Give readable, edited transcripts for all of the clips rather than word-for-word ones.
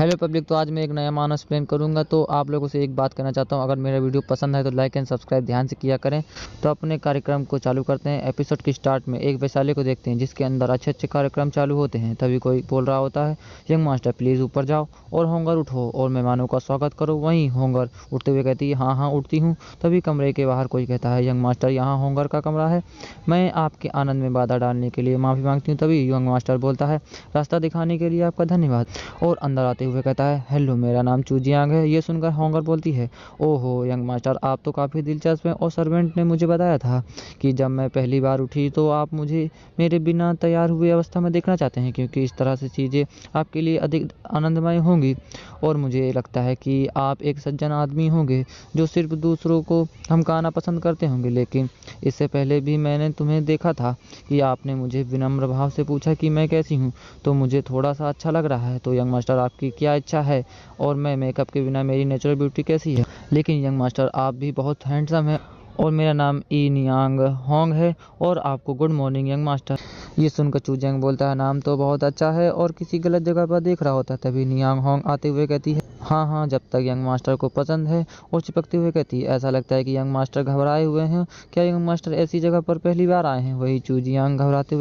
Hello public, तो आज मैं एक नया मानव एक्सप्लेन करूंगा। तो आप लोगों से एक बात कहना चाहता हूं, अगर मेरा वीडियो पसंद है तो लाइक एंड सब्सक्राइब ध्यान से किया करें। तो अपने कार्यक्रम को चालू करते हैं। एपिसोड की स्टार्ट में एक वैशाली को देखते हैं जिसके अंदर अच्छे अच्छे कार्यक्रम चालू होते हैं। तभी कोई बोल रहा होता है, यंग मास्टर प्लीज़ ऊपर जाओ और होंगर उठो और मेहमानों का स्वागत करो। वहीं होंगर उठते हुए कहती है, हाँ हाँ उठती हूँ। तभी कमरे के बाहर कोई कहता है, यंग मास्टर यहाँ होंगर का कमरा है, मैं आपके आनंद में बाधा डालने के लिए माफ़ी मांगती हूँ। तभी यंग मास्टर बोलता है, रास्ता दिखाने के लिए आपका धन्यवाद। और अंदर आते हुए कहता है, हेलो मेरा नाम चूजियांग है। ये सुनकर होंगर बोलती है, ओहो यंग मास्टर आप तो काफ़ी दिलचस्प हैं, और सर्वेंट ने मुझे बताया था कि जब मैं पहली बार उठी तो आप मुझे मेरे बिना तैयार हुए अवस्था में देखना चाहते हैं, क्योंकि इस तरह से चीज़ें आपके लिए अधिक आनंदमय होंगी। और मुझे लगता है कि आप एक सज्जन आदमी होंगे जो सिर्फ दूसरों को धमकाना पसंद करते होंगे। लेकिन इससे पहले भी मैंने तुम्हें देखा था कि आपने मुझे विनम्र भाव से पूछा कि मैं कैसी हूँ, तो मुझे थोड़ा सा अच्छा लग रहा है। तो यंग मास्टर आपकी क्या इच्छा है, और मैं मेकअप के बिना मेरी नेचुरल ब्यूटी कैसी है? लेकिन यंग मास्टर आप भी बहुत हैंडसम है, और मेरा नाम ई नियांग होंग है, और आपको गुड मॉर्निंग यंग मास्टर। ये सुनकर चूजियांग बोलता है, नाम तो बहुत अच्छा है, और किसी गलत जगह पर देख रहा होता है। तभी नियांग होंग आते हुए कहती है, हाँ हाँ जब तक यंग मास्टर को पसंद है। और चिपकते हुए कहती है, ऐसा लगता है कि यंग मास्टर घबराए हुए हैं, क्या यंग मास्टर ऐसी जगह पर पहली बार आए हैं? वही चूजियांग घबराते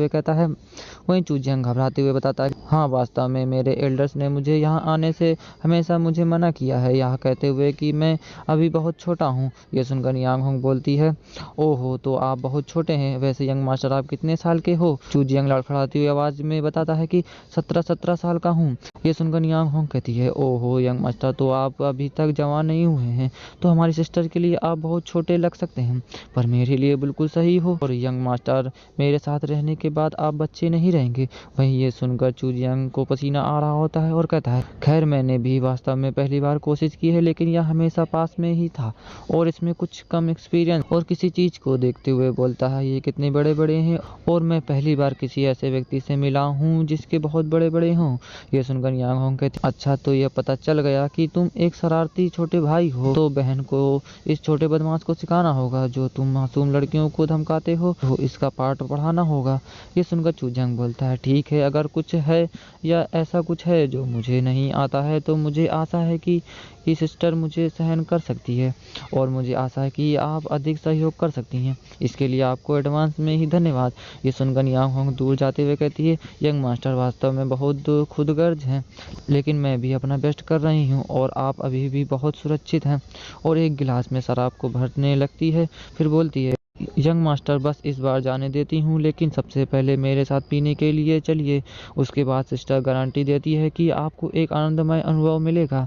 हुए बताता है, हाँ वास्तव में मेरे एल्डर्स ने मुझे यहाँ आने से हमेशा मुझे मना किया है, यह कहते हुए कि मैं अभी बहुत छोटा हूँ। ये सुनकर नियांग होंग बोलती है, ओहो तो आप बहुत छोटे हैं, वैसे यंग मास्टर आप कितने साल के हो? चूजियांग लड़खड़ाती हुई आवाज में बताता है कि 17 साल का हूँ। ये सुनकर नियांग होंग कहती है, ओहो यंग मास्टर तो आप अभी तक जवान नहीं हुए हैं, तो हमारी सिस्टर के लिए आप बहुत छोटे लग सकते हैं, पर मेरे लिए बिल्कुल सही हो। और यंग मास्टर मेरे साथ रहने के बाद आप बच्चे नहीं रहेंगे। वहीं ये सुनकर चूजियांग को पसीना आ रहा होता है और कहता है, खैर मैंने भी वास्तव में पहली बार कोशिश की है, लेकिन यह हमेशा पास में ही था और इसमें कुछ कम एक्सपीरियंस। और किसी चीज को देखते हुए बोलता है, ये कितने बड़े बड़े हैं, और मैं पहली बार किसी ऐसे व्यक्ति से मिला हूँ जिसके बहुत बड़े बड़े हों। ये सुनकर यांग होंग कहती, अच्छा तो यह पता चल गया कि तुम एक शरारती छोटे भाई हो, तो बहन को इस छोटे बदमाश को सिखाना होगा जो तुम मासूम लड़कियों को धमकाते हो, तो इसका पाठ पढ़ाना होगा। ये सुनकर चूजियांग बोलता है, ठीक है अगर कुछ है या ऐसा कुछ है जो मुझे नहीं आता है, तो मुझे आशा है कि ये सिस्टर मुझे सहन कर सकती है, और मुझे आशा है कि आप अधिक सहयोग कर सकती हैं। इसके लिए आपको एडवांस में ही धन्यवाद। ये सुनकर यांग होंग दूर जाते हुए कहती है, यंग मास्टर वास्तव में बहुत खुदगर्ज हैं, लेकिन मैं भी अपना बेस्ट कर रही हूँ, और आप अभी भी बहुत सुरक्षित हैं। और एक गिलास में शराब को भरने लगती है, फिर बोलती है, यंग मास्टर बस इस बार जाने देती हूँ, लेकिन सबसे पहले मेरे साथ पीने के लिए चलिए। उसके बाद सिस्टर गारंटी देती है कि आपको एक आनंदमय अनुभव मिलेगा।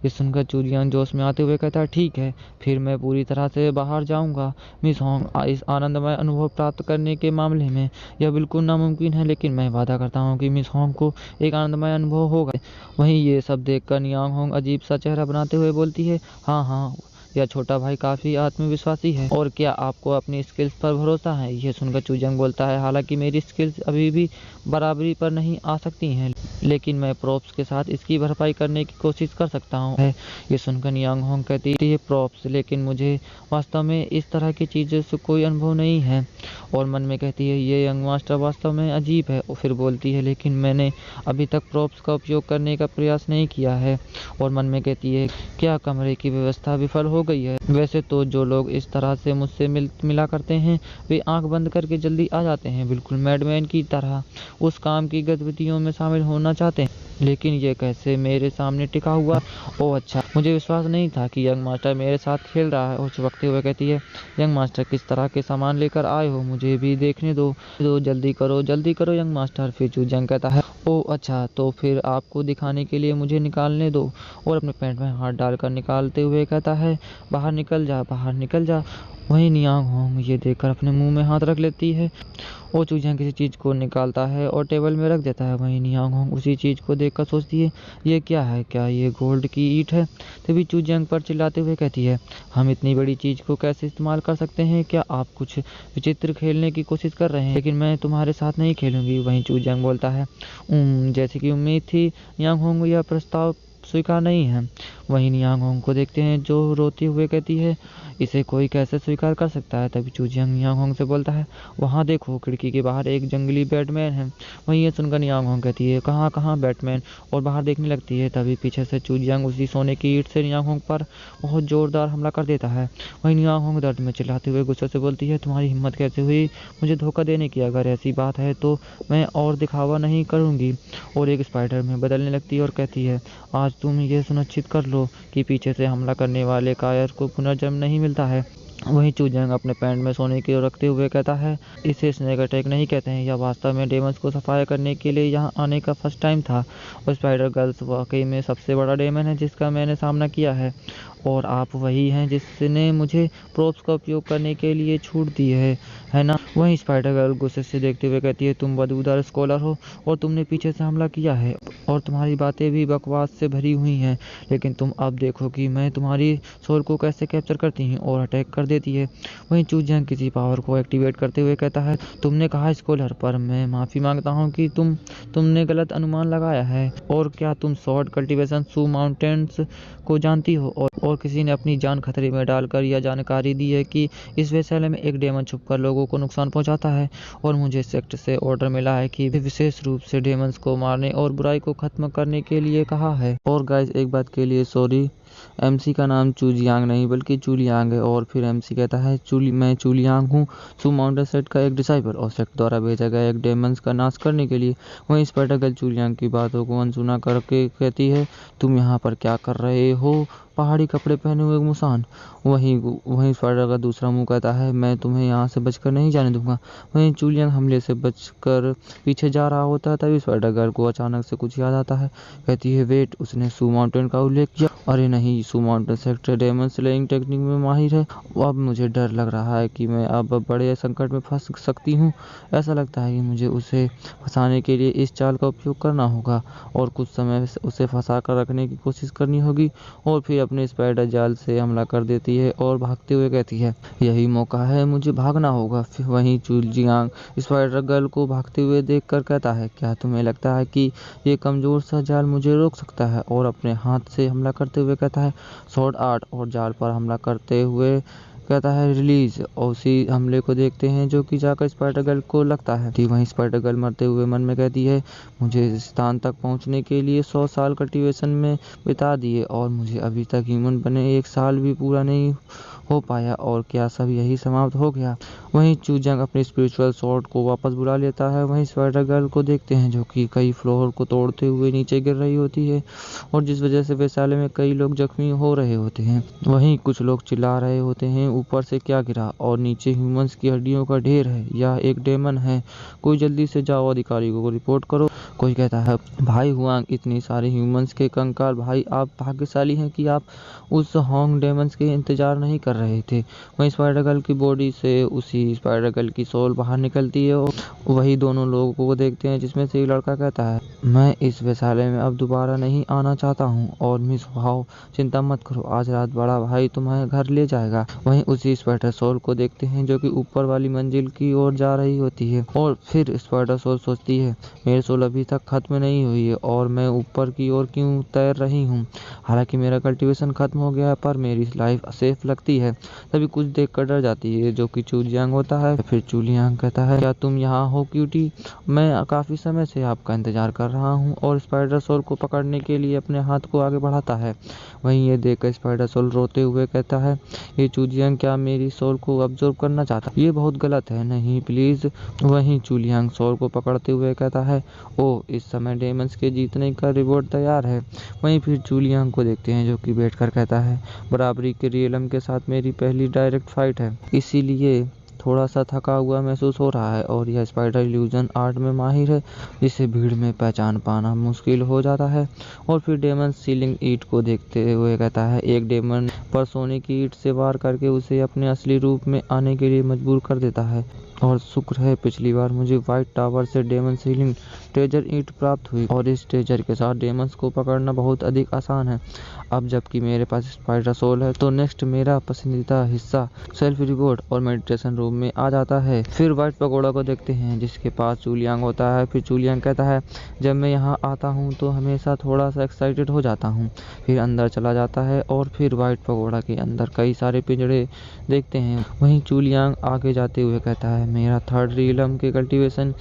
ये सुनकर चूजियांग जोश में आते हुए कहता है, ठीक है फिर मैं पूरी तरह से बाहर जाऊंगा मिस होंग। इस आनंदमय अनुभव प्राप्त करने के मामले में यह बिल्कुल नामुमकिन है, लेकिन मैं वादा करता हूँ कि मिस होंग को एक आनंदमय अनुभव होगा। वहीं ये सब देखकर नियांग होंग अजीब सा चेहरा बनाते हुए बोलती है, हाँ हाँ यह छोटा भाई काफ़ी आत्मविश्वासी है, और क्या आपको अपनी स्किल्स पर भरोसा है? यह सुनकर चूजियांग बोलता है, हालांकि मेरी स्किल्स अभी भी बराबरी पर नहीं आ सकती हैं, लेकिन मैं प्रॉप्स के साथ इसकी भरपाई करने की कोशिश कर सकता हूँ। ये सुनकर नियांग होंग कहती है, प्रॉप्स, लेकिन मुझे वास्तव में इस तरह की चीज़ों से कोई अनुभव नहीं है। और मन में कहती है, ये यंग मास्टर वास्तव में अजीब है। और फिर बोलती है, लेकिन मैंने अभी तक प्रॉप्स का उपयोग करने का प्रयास नहीं किया है। और मन में कहती है, क्या कमरे की व्यवस्था विफल हो गई है? वैसे तो जो लोग इस तरह से मुझसे मिला करते हैं वे आंख बंद करके जल्दी आ जाते हैं, बिल्कुल मैडमैन की तरह उस काम की गतिविधियों में शामिल होना चाहते हैं, लेकिन ये कैसे मेरे सामने टिका हुआ? ओह अच्छा, मुझे विश्वास नहीं था कि यंग मास्टर मेरे साथ खेल रहा है। और चिपकते हुए कहती है, यंग मास्टर किस तरह के सामान लेकर आए हो, मुझे भी देखने दो जल्दी करो यंग मास्टर। फिर चूजियांग कहता है, ओह अच्छा तो फिर आपको दिखाने के लिए मुझे निकालने दो। और अपने पैंट में हाथ डालकर निकालते हुए कहता है, बाहर निकल जा। वहीं नियांग होंग ये देखकर अपने मुंह में हाथ रख लेती है, और चूजियांग किसी चीज़ को निकालता है और टेबल में रख देता है। वहीं नियांग होंग उसी चीज़ को देखकर सोचती है, ये क्या है, क्या ये गोल्ड की ईंट है? तभी चूजियांग पर चिल्लाते हुए कहती है, हम इतनी बड़ी चीज़ को कैसे इस्तेमाल कर सकते हैं? क्या आप कुछ विचित्र खेलने की कोशिश कर रहे हैं? लेकिन मैं तुम्हारे साथ नहीं खेलूंगी। वहीं चूजियांग बोलता है, जैसे कि उम्मीद थी, नियांग होंग यह प्रस्ताव स्वीकार नहीं है। वहीं नियांग होंग को देखते हैं जो रोते हुए कहती है, इसे कोई कैसे स्वीकार कर सकता है। तभी चूजियांग नियांग होंग से बोलता है, वहाँ देखो खिड़की के बाहर एक जंगली बैटमैन है। वहीं ये सुनकर नियांग होंग कहती है, कहाँ कहाँ बैटमैन, और बाहर देखने लगती है। तभी पीछे से चूजियांग उसी सोने की ईंट से नियांग होंग पर बहुत जोरदार हमला कर देता है। वहीं नियांग होंग दर्द में चिल्लाते हुए गुस्से से बोलती है, तुम्हारी हिम्मत कैसे हुई मुझे धोखा देने की? अगर ऐसी बात है तो मैं और दिखावा नहीं करूँगी। और एक स्पाइडर में बदलने लगती है और कहती है, आज तुम ये सुनिश्चित कर लो कि पीछे से हमला करने वाले कायर को पुनर्जन्म नहीं मिलता है। वहीं चूजंग अपने पैंट में सोने की ओर रखते हुए कहता है, इसे स्नेक अटैक नहीं कहते हैं, यह वास्तव में डेमंस को सफाया करने के लिए यहाँ आने का फर्स्ट टाइम था। और स्पाइडर गर्ल्स वाकई में सबसे बड़ा डेमन है जिसका मैंने सामना किया है, और आप वही हैं जिसने मुझे प्रोप्स का उपयोग करने के लिए छूट दी है ना? वहीं स्पाइडर गर्ल गुस्से से देखते हुए कहती है, तुम बदबूदार स्कॉलर हो और तुमने पीछे से हमला किया है और तुम्हारी बातें भी बकवास से भरी हुई हैं, लेकिन तुम अब देखो कि मैं तुम्हारी सोल को कैसे कैप्चर करती हूँ और अटैक कर देती है। वहीं चूजंग किसी पावर को एक्टिवेट करते हुए कहता है, तुमने कहा स्कॉलर, पर मैं माफ़ी मांगता हूँ कि तुमने गलत अनुमान लगाया है। और क्या तुम स्वॉर्ड कल्टीवेशन सू माउंटेन्स को जानती हो? और किसी ने अपनी जान खतरे में डालकर यह जानकारी दी है कि इस वेधशाला में एक डेमन छुपकर लोगों को नुकसान पहुंचाता है, और मुझे सेक्ट से ऑर्डर मिला है कि विशेष रूप से डेमन्स को मारने और बुराई को खत्म करने के लिए कहा है। और गाइस, एक बात के लिए सॉरी, एमसी का नाम चूजियांग नहीं बल्कि चूलियांग है। और फिर एमसी कहता है, मैं चूलियांग हूँ, सू माउंटेन सेट का एक डिसाइबल और सेट द्वारा भेजा गया एक डेमन्स का नाश करने के लिए। वहीं स्पाइडर गर्ल चूलियांग की बातों को अनसुना करके कहती है, तुम यहाँ पर क्या कर रहे हो, पहाड़ी कपड़े पहने हुए मुसान? वहीं स्पाइडर का दूसरा मुंह कहता है, मैं तुम्हें यहाँ से बचकर नहीं जाने दूंगा। वहीं चूलियांग हमले से बचकर पीछे जा रहा होता है। तभी स्पाइडर गर्ल को अचानक से कुछ याद आता है। कहती है, वेट, उसने सू माउंटेन का उल्लेख किया। अरे नहीं, Su mountain sector demon slaying technique में माहिर है। अब मुझे डर लग रहा है कि मैं अब बड़े संकट में फंस सकती हूँ। ऐसा लगता है कि मुझे उसे फंसाने के लिए इस चाल का उपयोग करना होगा और कुछ समय उसे फंसा कर रखने की कोशिश करनी होगी। और फिर अपने स्पाइडर जाल से हमला कर देती है और भागते हुए कहती है, यही मौका है, मुझे भागना होगा। फिर वहीं चूजियांग स्पाइडर गर्ल को भागते हुए देखकर कहता है, क्या तुम्हें लगता है कि ये कमजोर सा जाल मुझे रोक सकता है? और अपने हाथ से हमला करते हुए कहता है, स्वॉर्ड आर्ट, और जाल पर हमला करते हुए कहता है, रिलीज। और उसी हमले को देखते हैं जो कि जाकर स्पाइडर गर्ल को लगता है। वहीं स्पाइडर गर्ल मरते हुए मन में कहती है, मुझे इस स्थान तक पहुंचने के लिए 100 साल कल्टीवेशन में बिता दिए और मुझे अभी तक ह्यूमन बने 1 साल भी पूरा नहीं हो पाया, और क्या सब यही समाप्त हो गया? वहीं चूजंग अपने स्पिरिचुअल स्वॉर्ड को वापस बुला लेता है। वहीं स्पाइडर गर्ल को देखते हैं जो कि कई फ्लोर को तोड़ते हुए नीचे गिर रही होती है, और जिस वजह से वेधशाला में कई लोग जख्मी हो रहे होते हैं। वहीं कुछ लोग चिल्ला रहे होते हैं, ऊपर से क्या गिरा और नीचे ह्यूमंस की हड्डियों का ढेर है, यह एक डेमन है, कोई जल्दी से जाओ अधिकारी को रिपोर्ट करो। कोई कहता है, भाई हुआंग, इतनी सारे ह्यूमंस के कंकाल, भाई आप भाग्यशाली हैं कि आप उस होंग डेमन्स के इंतजार नहीं कर रहे थे। वहीं स्पाइडर गर्ल की बॉडी से उसी स्पाइडर गर्ल की सोल बाहर निकलती है और वही दोनों लोगों को देखते हैं, जिसमें से एक लड़का कहता है, मैं इस वेधशाले में अब दोबारा नहीं आना चाहता हूँ। और मिस वाओ, चिंता मत करो, आज रात बड़ा भाई तुम्हें घर ले जाएगा। वहीं उसी स्पाइडर सोल को देखते हैं जो कि ऊपर वाली मंजिल की ओर जा रही होती है, और फिर स्पाइडर सोल सोचती है, मेरी सोल अभी तक खत्म नहीं हुई है और मैं ऊपर की ओर क्यों तैर रही हूँ? हालांकि मेरा कल्टीवेशन खत्म हो गया है, पर मेरी लाइफ सेफ लगती है। तभी कुछ देखकर डर जाती है जो कि चूलियांग होता है। फिर चूलियांग कहता है, क्या तुम यहाँ हो क्यूटी? मैं काफी समय से आपका इंतजार कर रहा हूँ। और स्पाइडर सोल को पकड़ने के लिए अपने हाथ को आगे बढ़ाता है। वहीं ये देखकर स्पाइडर सोल रोते हुए कहता है, ये चूलियांग क्या मेरी सोल को अब्जॉर्ब करना चाहता? ये बहुत गलत है, नहीं प्लीज। वहीं चूलियांग सोल को पकड़ते हुए कहता है, ओ, इस समय डेमंस के जीतने का रिवॉर्ड तैयार है। वहीं फिर चूलियांग को देखते हैं जो कि बैठकर कहता है, बराबरी के रियलम के साथ मेरी पहली डायरेक्ट फाइट है, इसीलिए थोड़ा सा थका हुआ महसूस हो रहा है। और यह स्पाइडर इल्यूजन आर्ट में माहिर है, जिसे भीड़ में पहचान पाना मुश्किल हो जाता है। और फिर डेमन सीलिंग ईट को देखते हुए कहता है, एक डेमन पर सोने की ईट से वार करके उसे अपने असली रूप में आने के लिए मजबूर कर देता है। और शुक्र है पिछली बार मुझे व्हाइट टावर से डेमन सीलिंग ट्रेजर ईट प्राप्त हुई, और इस ट्रेजर के साथ डेमन्स को पकड़ना बहुत अधिक आसान है। अब जबकि मेरे पास स्पाइडर सोल है, तो नेक्स्ट मेरा पसंदीदा हिस्सा सेल्फ रिवॉर्ड और मेडिटेशन रूम रूम में आ जाता है। फिर व्हाइट पगोड़ा को देखते हैं जिसके पास चूलियांग होता है। फिर चूलियांग कहता है, जब मैं यहाँ आता हूँ तो हमेशा थोड़ा सा एक्साइटेड हो जाता हूँ। फिर अंदर चला जाता है और फिर व्हाइट पगोड़ा के अंदर कई सारे पिंजड़े देखते हैं। वहीं चूलियांग आगे जाते हुए कहता है, मेरा थर्ड रियलम के कल्टीवेशन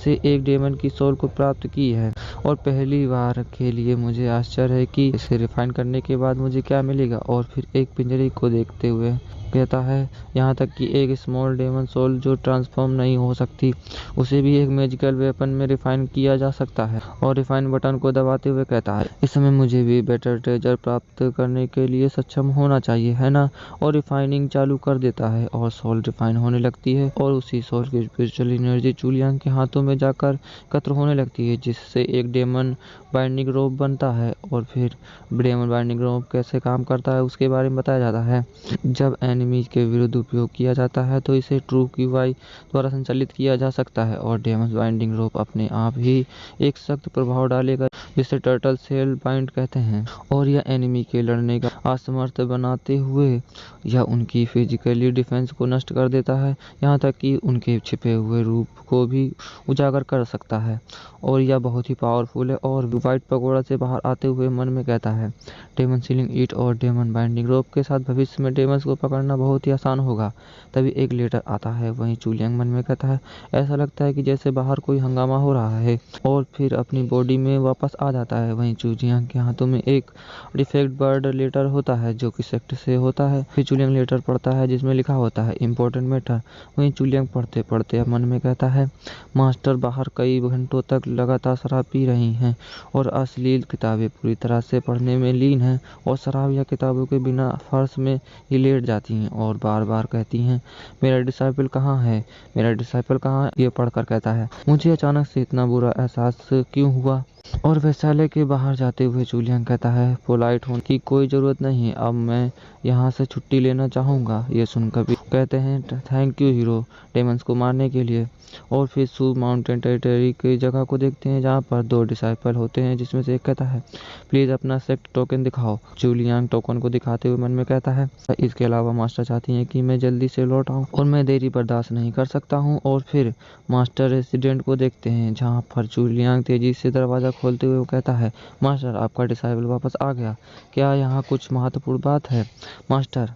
से एक डेमन की सोल को प्राप्त की है और पहली बार के लिए मुझे आश्चर्य है कि इसे रिफाइन करने के बाद मुझे क्या मिलेगा। और फिर एक पिंजरे को देखते हुए कहता है, यहाँ तक कि एक स्मॉल डेमन सोल जो ट्रांसफॉर्म नहीं हो सकती, उसे भी एक मैजिकल वेपन में रिफाइन किया जा सकता है। और रिफाइन बटन को दबाते हुए कहता है, इस समय मुझे भी बेटर ट्रेजर प्राप्त करने के लिए सक्षम होना चाहिए, है ना। और रिफाइनिंग चालू कर देता है और सोल रिफाइन होने लगती है और उसी सोल की स्पिरिचुअल एनर्जी चूलियांग के हाथों में जाकर एकत्र होने लगती है, जिससे एक डेमन बाइंडिंग रोप बनता है। और फिर डेमन बाइंडिंग रोप कैसे काम करता है उसके बारे में बताया जाता है। जब एनिमीज के विरुद्ध उपयोग किया जाता है तो इसे ट्रू क्यूआई द्वारा संचालित किया जा सकता है और डेमन बाइंडिंग रोप अपने आप ही एक सख्त प्रभाव डालेगा जिसे टर्टल सेल बाइंड कहते हैं। और यह एनिमी के लड़ने का असमर्थ बनाते हुए यह उनकी फिजिकली डिफेंस को नष्ट कर देता है, यहाँ तक कि उनके छिपे हुए रूप को भी उजागर कर सकता है। और यह बहुत ही पावरफुल है। और व्हाइट पगोड़ा से बाहर आते हुए मन में कहता है, डेमन सीलिंग ईट और डेमन बाइंडिंग रोप के साथ भविष्य में डेमन्स को पकड़ना बहुत ही आसान होगा। तभी एक लेटर आता है। वहीं चूलियांग मन में कहता है, ऐसा लगता है कि जैसे बाहर कोई हंगामा हो रहा है। और फिर अपनी बॉडी में वापस आ जाता है। वहीं चूलियांग के हाथों में एक डिफेक्ट बर्ड लेटर होता है जो कि सेक्ट से होता है। फिर चूलियांग लेटर पढ़ता है जिसमें लिखा होता है, इम्पोर्टेंट मैटर। वहीं चूलियांग पढ़ते पढ़ते मन में कहता है, मास्टर बाहर कई घंटों तक लगातार शराब पी रही हैं और अश्लील किताबें पूरी तरह से पढ़ने में लीन हैं और शराब या किताबों के बिना फर्श में ही लेट जाती हैं और बार बार कहती हैं, मेरा डिसाइपल कहाँ है, मेरा डिसाइपल कहाँ है। ये पढ़कर कहता है, मुझे अचानक से इतना बुरा एहसास क्यों हुआ। और वैशाल्य के बाहर जाते हुए चूलियांग कहता है, पोलाइट होने की कोई ज़रूरत नहीं, अब मैं यहाँ से छुट्टी लेना चाहूँगा। ये सुनकर भी कहते हैं, थैंक यू हीरो, डेमन्स को मारने के लिए। और फिर सू माउंटेन टेरिटरी की जगह को देखते हैं जहाँ पर दो डिसाइपल होते हैं, जिसमें से एक कहता है, प्लीज़ अपना सेक्ट टोकन दिखाओ। चूलियांग टोकन को दिखाते हुए मन में कहता है, इसके अलावा मास्टर चाहती हैं कि मैं जल्दी से लौट आऊँ और मैं देरी बर्दाश्त नहीं कर सकता हूँ। और फिर मास्टर रेसिडेंट को देखते हैं जहाँ पर चूलियांग तेजी से दरवाज़ा खोलते हुए वो कहता है, मास्टर आपका डिसाइबल वापस आ गया, क्या यहाँ कुछ महत्वपूर्ण बात है मास्टर।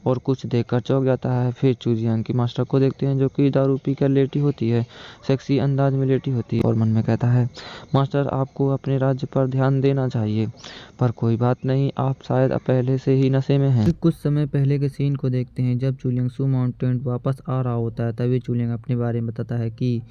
और कुछ देखकर चौंक जाता है। फिर चूलियांग की मास्टर को देखते हैं जो कि दारू पीकर लेटी होती है, सेक्सी अंदाज में लेटी होती है और मन में कहता है, मास्टर आपको अपने राज्य पर ध्यान देना चाहिए, पर कोई बात नहीं, आप शायद पहले से ही नशे में हैं। कुछ समय पहले के सीन को देखते हैं जब चूलियांग सू माउंटेन वापस आ रहा होता है। तभी चूलियांग अपने बारे में बताता है कि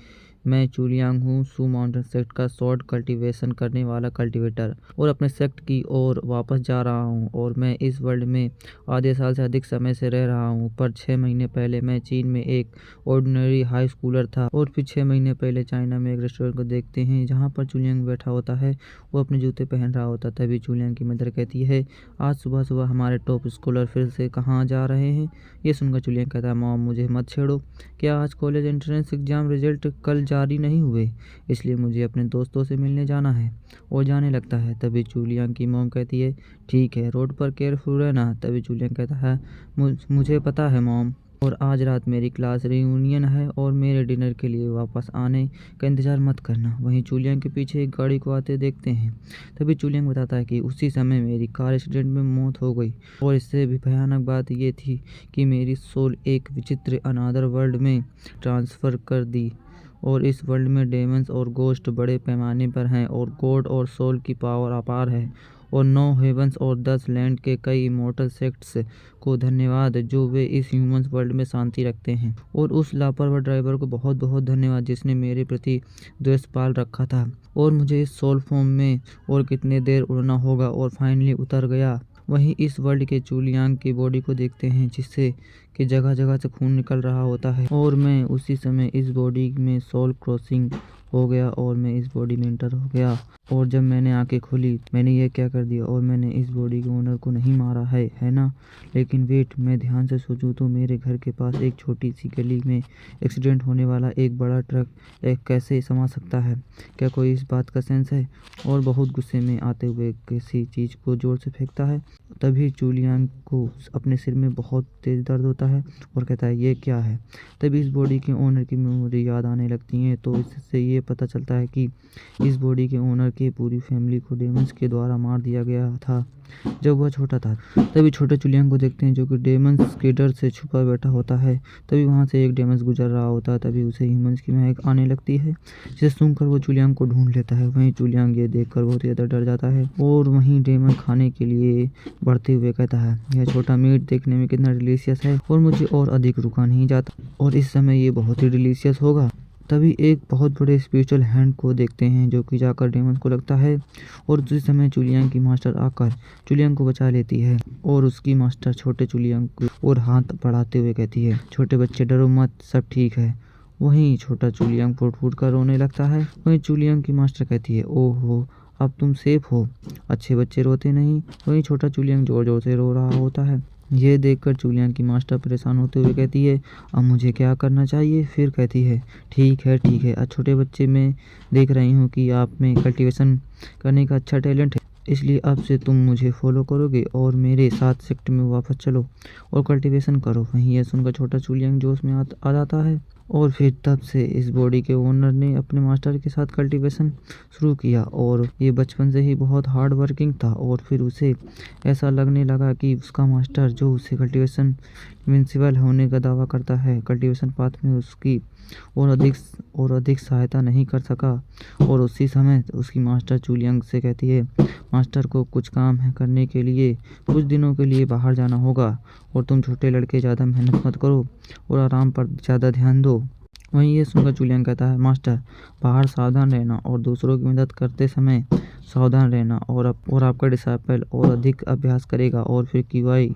मैं चूलियांग हूँ, सू माउंटेन सेक्ट का शॉर्ट कल्टीवेशन करने वाला कल्टीवेटर, और अपने सेक्ट की ओर वापस जा रहा हूँ। और मैं इस वर्ल्ड में आधे साल से अधिक समय से रह रहा हूँ, पर 6 महीने पहले मैं चीन में एक ऑर्डिनरी हाई स्कूलर था। और फिर 6 महीने पहले चाइना में एक रेस्टोरेंट को देखते हैं जहाँ पर चूलियांग बैठा होता है, वो अपने जूते पहन रहा होता। तभी चूलियांग की मदर कहती है, आज सुबह सुबह हमारे टॉप स्कॉलर फिर से कहाँ जा रहे हैं। ये सुनकर चूलियांग कहता है, मॉम मुझे मत छेड़ो, क्या आज कॉलेज एंट्रेंस एग्जाम रिजल्ट कल जारी नहीं हुए, इसलिए मुझे अपने दोस्तों से मिलने जाना है। और जाने लगता है। तभी चूलियांग की मॉम कहती है, ठीक है, रोड पर केयरफुल रहना। तभी चूलियांग कहता है, मुझे पता है मॉम, और आज रात मेरी क्लास रियूनियन है और मेरे डिनर के लिए वापस आने का इंतज़ार मत करना। वहीं चूलियांग के पीछे एक गाड़ी को आते देखते हैं। तभी चूलियांग बताता है कि उसी समय मेरी कार एक्सीडेंट में मौत हो गई, और इससे भी भयानक बात ये थी कि मेरी सोल एक विचित्र अनादर वर्ल्ड में ट्रांसफ़र कर दी, और इस वर्ल्ड में डेमन्स और गोस्ट बड़े पैमाने पर हैं, और गॉड और सोल की पावर अपार है। और 9 हेवंस और 10 लैंड के कई इमोर्टल सेक्ट्स को धन्यवाद जो वे इस ह्यूमंस वर्ल्ड में शांति रखते हैं। और उस लापरवाह ड्राइवर को बहुत बहुत धन्यवाद जिसने मेरे प्रति द्वेष पाल रखा था, और मुझे इस सोल फॉर्म में और कितने देर उड़ना होगा, और फाइनली उतर गया। वहीं इस वर्ल्ड के चूलियांग की बॉडी को देखते हैं जिससे कि जगह जगह से खून निकल रहा होता है, और मैं उसी समय इस बॉडी में सोल क्रॉसिंग हो गया और मैं इस बॉडी में एंटर हो गया। और जब मैंने आंखें खोली मैंने ये क्या कर दिया, और मैंने इस बॉडी के ओनर को नहीं मारा है ना। लेकिन वेट, मैं ध्यान से सोचूं तो मेरे घर के पास एक छोटी सी गली में एक्सीडेंट होने वाला एक बड़ा ट्रक कैसे समा सकता है, क्या कोई इस बात का सेंस है। और बहुत गुस्से में आते हुए किसी चीज़ को जोर से फेंकता है। तभी चुलियांग को अपने सिर में बहुत तेज दर्द होता है और कहता है ये क्या है। तभी इस बॉडी के ओनर की मेमोरी याद आने लगती हैं, तो इससे ये पता चलता है कि इस बॉडी के ओनर की पूरी फैमिली को डेमंस के द्वारा मार दिया गया था जब वह छोटा था। तभी छोटे चुलियांग को देखते हैं जो कि डेमंस के डर से छुपा बैठा होता है। तभी वहाँ से एक डेमंस गुजर रहा होता है। तभी उसे ह्यूमंस की महक आने लगती है, जिसे सूंघकर वो चुलियांग को ढूंढ लेता है। वहीं चुलियांग ये देखकर बहुत ज़्यादा डर जाता है और वहीं डेमन खाने के लिए बढ़ते हुए कहता है यह छोटा मीट देखने में कितना डिलीशियस है और मुझे और अधिक रुका नहीं जाता और इस समय ये बहुत ही डिलीशियस होगा। तभी एक बहुत बड़े स्पिरिचुअल हैंड को देखते हैं जो कि जाकर डेमन को लगता है और उसी समय चुलियांग की मास्टर आकर चुलियांग को बचा लेती है और उसकी मास्टर छोटे चुलियांग को और हाथ बढ़ाते हुए कहती है छोटे बच्चे डरो मत, सब ठीक है। वहीं छोटा चुलियांग फूट फूट कर रोने लगता है। वहीं चुलियांग की मास्टर कहती है ओहो अब तुम सेफ हो, अच्छे बच्चे रोते नहीं। वहीं छोटा चुलियांग जोर जोर से रो रहा होता है। ये देखकर चुलियांग की मास्टर परेशान होते हुए कहती है अब मुझे क्या करना चाहिए। फिर कहती है ठीक है अब छोटे बच्चे, मैं देख रही हूँ कि आप में कल्टीवेशन करने का अच्छा टैलेंट है, इसलिए अब से तुम मुझे फॉलो करोगे और मेरे साथ सेक्ट में वापस चलो और कल्टीवेशन करो। वहीं यह सुनकर छोटा चुलियांग जोश में आ जाता है और फिर तब से इस बॉडी के ओनर ने अपने मास्टर के साथ कल्टीवेशन शुरू किया और ये बचपन से ही बहुत हार्ड वर्किंग था और फिर उसे ऐसा लगने लगा कि उसका मास्टर जो उसे कल्टीवेशन इनविंसिबल होने का दावा करता है कल्टीवेशन पाथ में उसकी और अधिक सहायता नहीं कर सका। और उसी समय उसकी मास्टर चुलियांग से कहती है मास्टर को कुछ काम है करने के लिए कुछ दिनों के लिए बाहर जाना होगा और तुम छोटे लड़के ज़्यादा मेहनत मत करो और आराम पर ज़्यादा ध्यान दो। वहीं ये सुनकर चुलियांग कहता है मास्टर बाहर सावधान रहना और दूसरों की मदद करते समय सावधान रहना और आपका डिसाइपल और अधिक अभ्यास करेगा और फिर QI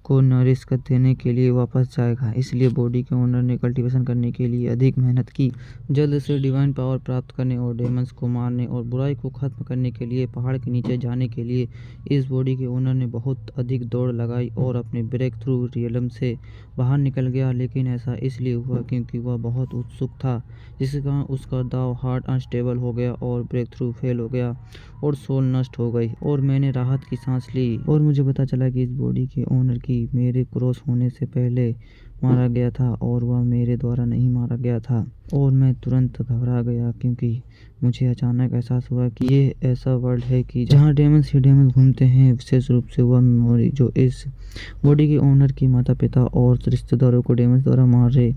को नरिश देने के लिए वापस जाएगा। इसलिए बॉडी के ओनर ने कल्टीवेशन करने के लिए अधिक मेहनत की। जल्द से डिवाइन पावर प्राप्त करने और डेमंस को मारने और बुराई को खत्म करने के लिए पहाड़ के नीचे जाने के लिए इस बॉडी के ओनर ने बहुत अधिक दौड़ लगाई और अपने ब्रेक थ्रू रियलम से बाहर निकल गया। लेकिन ऐसा इसलिए हुआ क्योंकि वह बहुत उत्सुक था, जिसके कारण उसका दाव हार्ट अनस्टेबल हो गया और ब्रेक थ्रू फेल हो गया और सोल नष्ट हो गई और मैंने राहत की सांस ली और मुझे पता चला कि इस बॉडी के ओनर की मेरे क्रॉस होने से पहले मारा गया था और वह मेरे द्वारा नहीं मारा गया था और मैं तुरंत घबरा गया क्योंकि मुझे अचानक एहसास हुआ कि ये ऐसा वर्ल्ड है कि जहाँ डेमंस ही डेमंस घूमते हैं। विशेष रूप से वह मेमोरी जो इस बॉडी के ओनर की माता पिता और रिश्तेदारों को डेमंस द्वारा मारे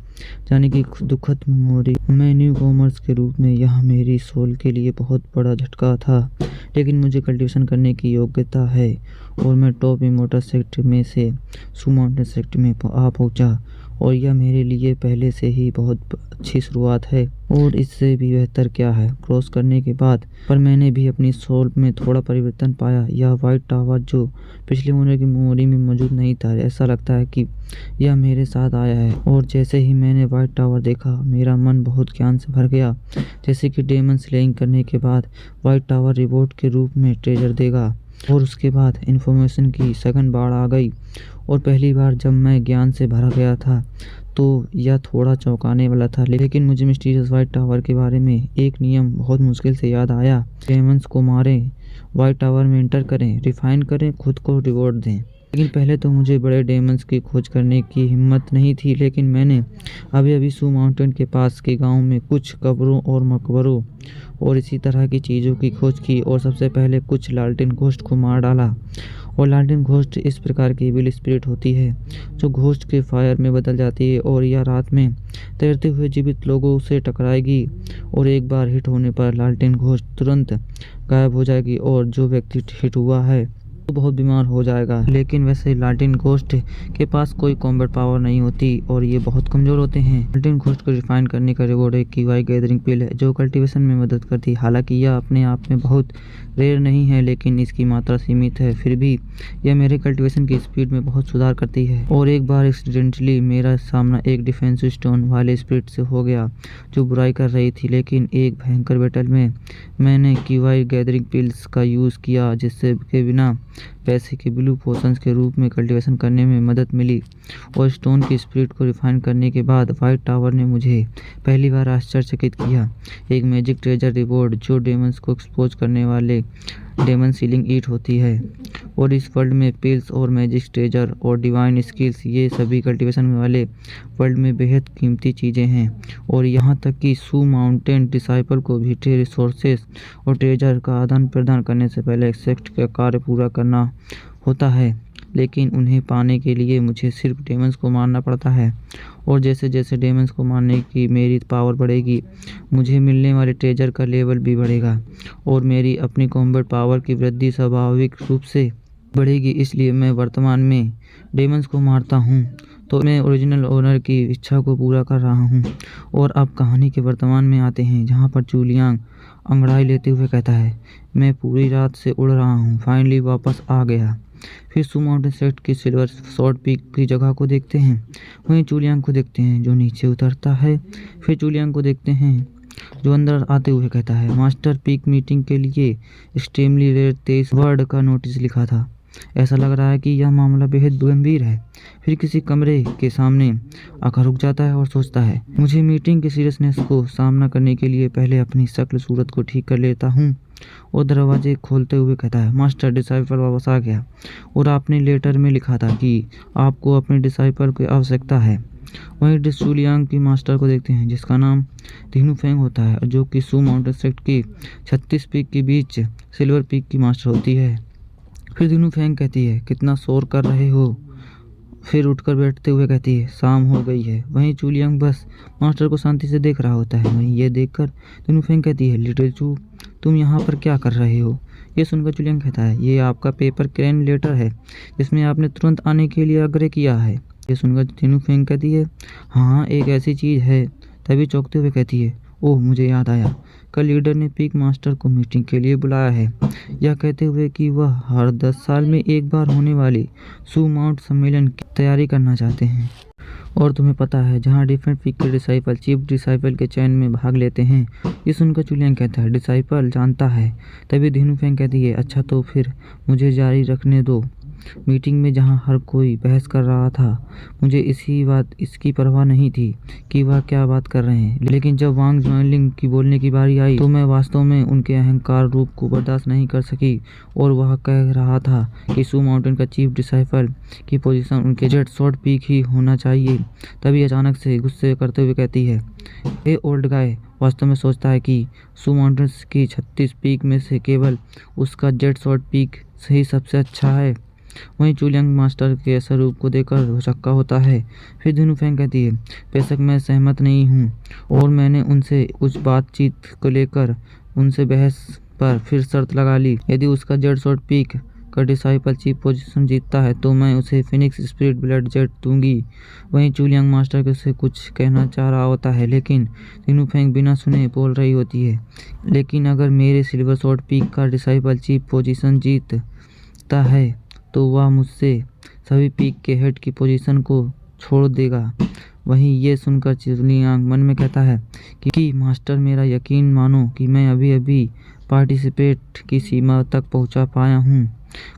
जाने की दुखद मेमोरी। मैं न्यू कॉमर्स के रूप में यह मेरी सोल के लिए बहुत बड़ा झटका था, लेकिन मुझे कल्टीवेशन करने की योग्यता है और मैं टॉप इमोर्टल सेक्ट में से सू माउंटेन सेक्ट में आ पहुंचा और यह मेरे लिए पहले से ही बहुत अच्छी शुरुआत है और इससे भी बेहतर क्या है क्रॉस करने के बाद। पर मैंने भी अपनी सोल में थोड़ा परिवर्तन पाया। यह वाइट टावर जो पिछले ओनर की मेमोरी में मौजूद नहीं था, ऐसा लगता है कि यह मेरे साथ आया है और जैसे ही मैंने वाइट टावर देखा मेरा मन बहुत ज्ञान से भर गया। जैसे कि डेमन स्लेइंग करने के बाद वाइट टावर रिवॉर्ड के रूप में ट्रेजर देगा और उसके बाद इन्फॉर्मेशन की सघन बाढ़ आ गई और पहली बार जब मैं ज्ञान से भरा गया था तो यह थोड़ा चौंकाने वाला था। लेकिन मुझे मिस्टीरियस वाइट टावर के बारे में एक नियम बहुत मुश्किल से याद आया। डेमंस को मारें, वाइट टावर में एंटर करें, रिफाइन करें, खुद को रिवॉर्ड दें। लेकिन पहले तो मुझे बड़े डेमंस की खोज करने की हिम्मत नहीं थी, लेकिन मैंने अभी सू माउंटेन के पास के गांव में कुछ कब्रों और मकबरों और इसी तरह की चीज़ों की खोज की और सबसे पहले कुछ लालटेन घोस्ट को मार डाला। और लालटेन घोस्ट इस प्रकार की इविल स्पिरिट होती है जो घोस्ट के फायर में बदल जाती है और यह रात में तैरते हुए जीवित लोगों से टकराएगी और एक बार हिट होने पर लालटेन घोस्ट तुरंत गायब हो जाएगी और जो व्यक्ति हिट हुआ है तो बहुत बीमार हो जाएगा। लेकिन वैसे लालटेन घोस्ट के पास कोई कॉम्बैट पावर नहीं होती और ये बहुत कमज़ोर होते हैं। लालटेन घोस्ट को रिफाइन करने का रिवॉर्ड एक QI गैदरिंग पिल है जो कल्टीवेशन में मदद करती है। हालांकि यह अपने आप में बहुत रेयर नहीं है, लेकिन इसकी मात्रा सीमित है। फिर भी यह मेरे कल्टीवेशन की स्पीड में बहुत सुधार करती है। और एक बार एक्सीडेंटली मेरा सामना एक डिफेंसिव स्टोन वाले स्पिरिट से हो गया जो बुराई कर रही थी। लेकिन एक भयंकर बैटल में मैंने QI गैदरिंग पिल्स का यूज़ किया जिससे के बिना पैसे के ब्लू पोशंस के रूप में कल्टीवेशन करने में मदद मिली और स्टोन की स्पिरिट को रिफाइन करने के बाद वाइट टावर ने मुझे पहली बार आश्चर्यचकित किया। एक मैजिक ट्रेजर रिवॉर्ड जो डेमंस को एक्सपोज करने वाले डेमन सीलिंग ईट होती है। और इस वर्ल्ड में पिल्स और मैजिक ट्रेजर और डिवाइन स्किल्स, ये सभी कल्टीवेशन वाले वर्ल्ड में बेहद कीमती चीज़ें हैं। और यहाँ तक कि सू माउंटेन डिसाइपल को भी रिसोर्सेस और ट्रेजर का आदान प्रदान करने से पहले एक्सेप्ट का कार्य पूरा करना होता है। लेकिन उन्हें पाने के लिए मुझे सिर्फ डेमन्स को मारना पड़ता है। और जैसे जैसे डेमन्स को मारने की मेरी पावर बढ़ेगी, मुझे मिलने वाले ट्रेजर का लेवल भी बढ़ेगा और मेरी अपनी कॉम्बैट पावर की वृद्धि स्वाभाविक रूप से बढ़ेगी। इसलिए मैं वर्तमान में डेमन्स को मारता हूँ, तो मैं ओरिजिनल ओनर की इच्छा को पूरा कर रहा हूँ। और अब कहानी के वर्तमान में आते हैं, जहाँ पर चूलियांग अंगड़ाई लेते हुए कहता है, मैं पूरी रात से उड़ रहा हूँ, फाइनली वापस आ गया। फिर सू माउंटेन सेट की सिल्वर स्वॉर्ड पीक की जगह को देखते हैं। वहीं चूलियांग को देखते हैं जो नीचे उतरता है। फिर चूलियांग को देखते हैं जो अंदर आते हुए कहता है, मास्टर पीक मीटिंग के लिए एक्सट्रीमली रेयर 23 वर्ड का नोटिस लिखा था। ऐसा लग रहा है कि यह मामला बेहद गंभीर है। फिर किसी कमरे के सामने आकर रुक जाता है और सोचता है, मुझे मीटिंग के सीरियसनेस को सामना करने के लिए पहले अपनी शक्ल सूरत को ठीक कर लेता हूँ। और दरवाजे खोलते हुए कहता है, मास्टर डिसाइपल वापस आ गया और आपने लेटर में लिखा था कि आपको अपने डिसाइपल की आवश्यकता है। वहीं चूलियांग की मास्टर को देखते हैं जिसका नाम धीनू फेंग होता है, जो कि सू माउंटेन सेट की 36 पीक के बीच सिल्वर पीक की मास्टर होती है। फिर धीनू फेंग कहती है, कितना शोर कर रहे हो। फिर उठकर बैठते हुए कहती है, शाम हो गई है। वहीं चूलियांग बस मास्टर को शांति से देख रहा होता है। वहीं ये देखकर धीनू फेंग कहती है, लिटिल चू, तुम यहाँ पर क्या कर रहे हो। ये सुनकर चूलियांग कहता है, ये आपका पेपर क्रेन लेटर है जिसमें आपने तुरंत आने के लिए आग्रह किया है। ये सुनकर धीनू फेंग कहती है, हाँ एक ऐसी चीज़ है। तभी चौंकते हुए कहती है, ओह मुझे याद आया, कल लीडर ने पीक मास्टर को मीटिंग के लिए बुलाया है, यह कहते हुए कि वह हर 10 साल में एक बार होने वाली सू माउंट सम्मेलन की तैयारी करना चाहते हैं। और तुम्हें पता है, जहाँ डिफरेंट पीक के डिसाइपल चीफ डिसाइपल के चयन में भाग लेते हैं। ये सुनकर चूलियांग कहता है, डिसाइपल जानता है। तभी धीनू फेंग कहती है, अच्छा तो फिर मुझे जारी रखने दो। मीटिंग में जहां हर कोई बहस कर रहा था, मुझे इसकी परवाह नहीं थी कि वह क्या बात कर रहे हैं। लेकिन जब वांग जुआनलिंग की बोलने की बारी आई तो मैं वास्तव में उनके अहंकार रूप को बर्दाश्त नहीं कर सकी। और वह कह रहा था कि सू माउंटेन का चीफ डिसाइपल की पोजीशन उनके जेट शॉर्ट पीक ही होना चाहिए। तभी अचानक से गुस्से करते हुए कहती है, हे ओल्ड गाय, वास्तव में सोचता है कि सू माउंटेन की 36 पीक में से केवल उसका जेट शॉर्ट पीक ही सबसे अच्छा है। वहीं चूलियांग मास्टर के ऐसा रूप को देखकर भौचक्का होता है। फिर धीनू फेंग कहती है, बेशक मैं सहमत नहीं हूँ और मैंने उनसे कुछ बातचीत को लेकर उनसे बहस पर फिर शर्त लगा ली। यदि उसका जेट शॉर्ट पीक का डिसाइपल चीफ पोजीशन जीतता है तो मैं उसे फिनिक्स स्पिरिट ब्लड जेट दूंगी। वहीं चूलियांग मास्टर के उसे कुछ कहना चाह रहा होता है, लेकिन धीनू फेंग बिना सुने बोल रही होती है, लेकिन अगर मेरे सिल्वर शॉर्ट पीक का डिसाइपल चीफ पोजीशन जीतता है तो वह मुझसे सभी पीक के हेड की पोजीशन को छोड़ देगा। वहीं ये सुनकर चूलियांग मन में कहता है कि मास्टर, मेरा यकीन मानो कि मैं अभी अभी पार्टिसिपेट की सीमा तक पहुंचा पाया हूं।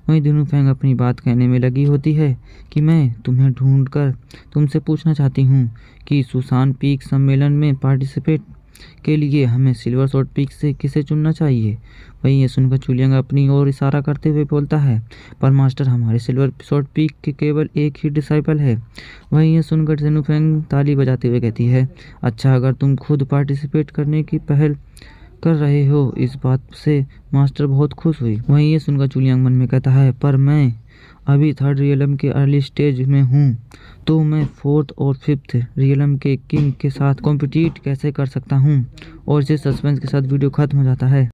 वहीं धीनू फेंग अपनी बात कहने में लगी होती है कि मैं तुम्हें ढूंढकर तुमसे पूछना चाहती हूं कि सुसान पीक सम्मेलन में पार्टिसिपेट के लिए हमें सिल्वर शॉर्ट पीक से किसे चुनना चाहिए। वहीं ये सुनकर चूलियांग अपनी ओर इशारा करते हुए बोलता है, पर मास्टर, हमारे सिल्वर शॉर्ट पीक के केवल एक ही डिसाइपल है। वहीं ये सुनकर धीनू फेंग ताली बजाते हुए कहती है, अच्छा अगर तुम खुद पार्टिसिपेट करने की पहल कर रहे हो। इस बात से मास्टर बहुत खुश हुई। वहीं ये सुनकर चूलियांग मन में कहता है, पर मैं अभी 3rd रियलम के अर्ली स्टेज में हूँ, तो मैं 4th और 5th रियलम के किंग के साथ कॉम्पिटिट कैसे कर सकता हूँ। और इस सस्पेंस के साथ वीडियो खत्म हो जाता है।